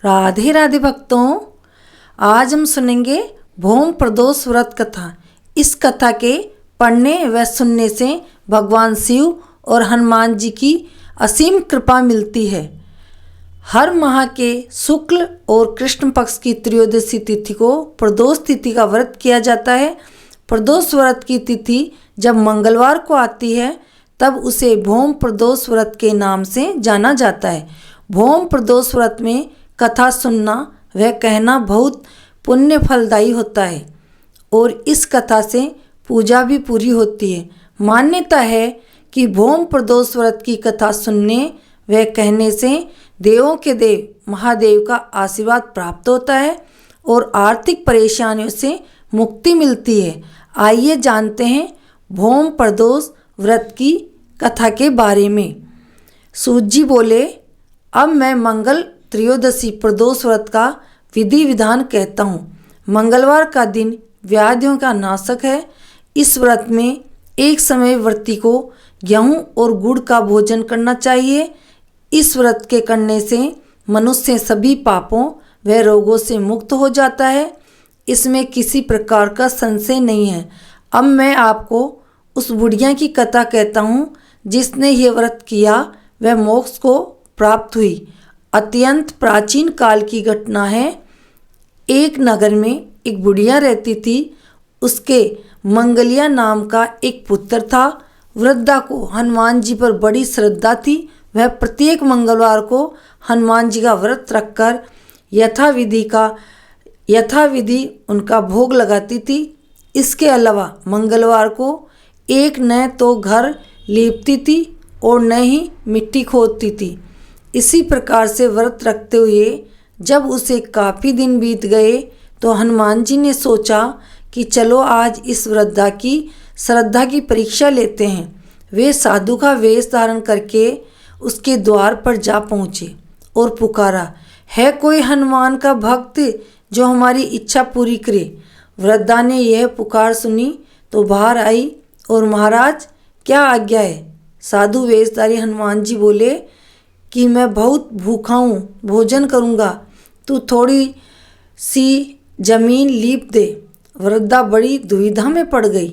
राधे राधे भक्तों, आज हम सुनेंगे भौम प्रदोष व्रत कथा। इस कथा के पढ़ने व सुनने से भगवान शिव और हनुमान जी की असीम कृपा मिलती है। हर माह के शुक्ल और कृष्ण पक्ष की त्रयोदशी तिथि को प्रदोष तिथि का व्रत किया जाता है। प्रदोष व्रत की तिथि जब मंगलवार को आती है तब उसे भौम प्रदोष व्रत के नाम से जाना जाता है। भौम प्रदोष व्रत में कथा सुनना व कहना बहुत पुण्य फलदायी होता है और इस कथा से पूजा भी पूरी होती है। मान्यता है कि भौम प्रदोष व्रत की कथा सुनने व कहने से देवों के देव महादेव का आशीर्वाद प्राप्त होता है और आर्थिक परेशानियों से मुक्ति मिलती है। आइए जानते हैं भौम प्रदोष व्रत की कथा के बारे में। सूत जी बोले, अब मैं मंगल त्रयोदशी प्रदोष व्रत का विधि विधान कहता हूँ। मंगलवार का दिन व्याधियों का नाशक है। इस व्रत में एक समय व्रती को गेहूँ और गुड़ का भोजन करना चाहिए। इस व्रत के करने से मनुष्य सभी पापों व रोगों से मुक्त हो जाता है। इसमें किसी प्रकार का संशय नहीं है। अब मैं आपको उस बुढ़िया की कथा कहता हूँ जिसने ये व्रत किया वह मोक्ष को प्राप्त हुई। अत्यंत प्राचीन काल की घटना है। एक नगर में एक बुढ़िया रहती थी। उसके मंगलिया नाम का एक पुत्र था। वृद्धा को हनुमान जी पर बड़ी श्रद्धा थी। वह प्रत्येक मंगलवार को हनुमान जी का व्रत रखकर यथाविधि उनका भोग लगाती थी। इसके अलावा मंगलवार को एक न तो घर लीपती थी और न ही मिट्टी खोदती थी। इसी प्रकार से व्रत रखते हुए जब उसे काफ़ी दिन बीत गए तो हनुमान जी ने सोचा कि चलो आज इस वृद्धा की श्रद्धा की परीक्षा लेते हैं। वे साधु का वेश धारण करके उसके द्वार पर जा पहुँचे और पुकारा, है कोई हनुमान का भक्त जो हमारी इच्छा पूरी करे। वृद्धा ने यह पुकार सुनी तो बाहर आई और महाराज क्या आज्ञा है। साधु वेशधारी हनुमान जी बोले कि मैं बहुत भूखा हूँ, भोजन करूँगा, तू थोड़ी सी जमीन लीप दे। वृद्धा बड़ी दुविधा में पड़ गई।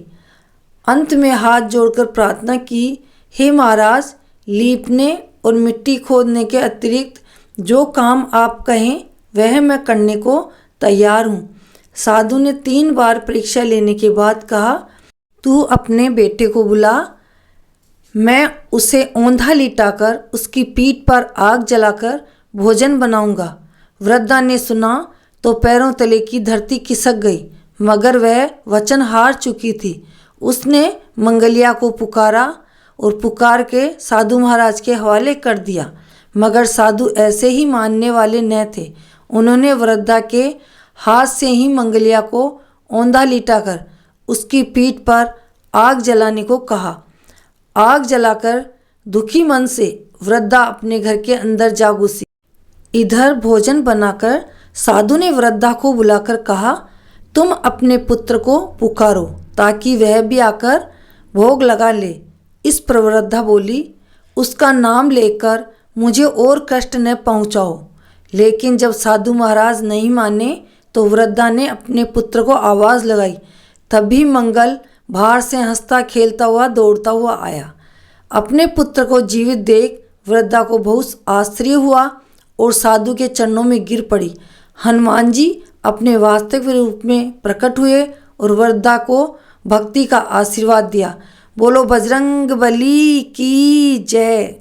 अंत में हाथ जोड़कर प्रार्थना की, हे महाराज, लीपने और मिट्टी खोदने के अतिरिक्त जो काम आप कहें वह मैं करने को तैयार हूँ। साधु ने 3 बार परीक्षा लेने के बाद कहा, तू अपने बेटे को बुला, मैं उसे औंधा लिटाकर उसकी पीठ पर आग जलाकर भोजन बनाऊंगा। वृद्धा ने सुना तो पैरों तले की धरती खिसक गई, मगर वह वचन हार चुकी थी। उसने मंगलिया को पुकारा और पुकार के साधु महाराज के हवाले कर दिया, मगर साधु ऐसे ही मानने वाले न थे। उन्होंने वृद्धा के हाथ से ही मंगलिया को औंधा लिटाकर उसकी पीठ पर आग जलाने को कहा। आग जलाकर दुखी मन से वृद्धा अपने घर के अंदर जा घुसी। इधर भोजन बनाकर साधु ने वृद्धा को बुलाकर कहा, तुम अपने पुत्र को पुकारो ताकि वह भी आकर भोग लगा ले। इस पर वृद्धा बोली, उसका नाम लेकर मुझे और कष्ट न पहुँचाओ। लेकिन जब साधु महाराज नहीं माने तो वृद्धा ने अपने पुत्र को आवाज़ लगाई। तभी मंगल बाहर से हंसता खेलता हुआ दौड़ता हुआ आया। अपने पुत्र को जीवित देख वृद्धा को बहुत आश्चर्य हुआ और साधु के चरणों में गिर पड़ी। हनुमान जी अपने वास्तविक रूप में प्रकट हुए और वृद्धा को भक्ति का आशीर्वाद दिया। बोलो बजरंग बली की जय।